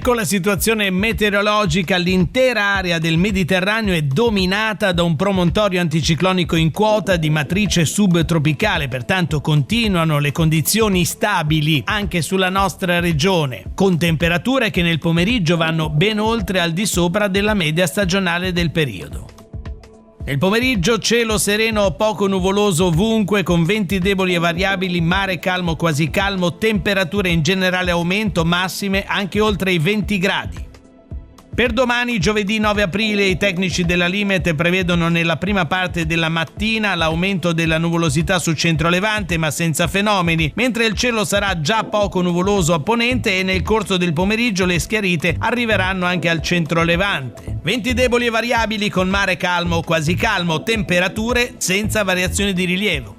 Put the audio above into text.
Ecco la situazione meteorologica. L'intera area del Mediterraneo è dominata da un promontorio anticiclonico in quota di matrice subtropicale, pertanto continuano le condizioni stabili anche sulla nostra regione, con temperature che nel pomeriggio vanno ben oltre al di sopra della media stagionale del periodo. Nel pomeriggio cielo sereno o poco nuvoloso ovunque, con venti deboli e variabili, mare calmo quasi calmo, temperature in generale aumento, massime anche oltre i 20 gradi. Per domani, giovedì 9 aprile, i tecnici della Limet prevedono nella prima parte della mattina l'aumento della nuvolosità sul centro-levante, ma senza fenomeni, mentre il cielo sarà già poco nuvoloso a ponente e nel corso del pomeriggio le schiarite arriveranno anche al centro-levante. Venti deboli e variabili con mare calmo o quasi calmo, temperature senza variazioni di rilievo.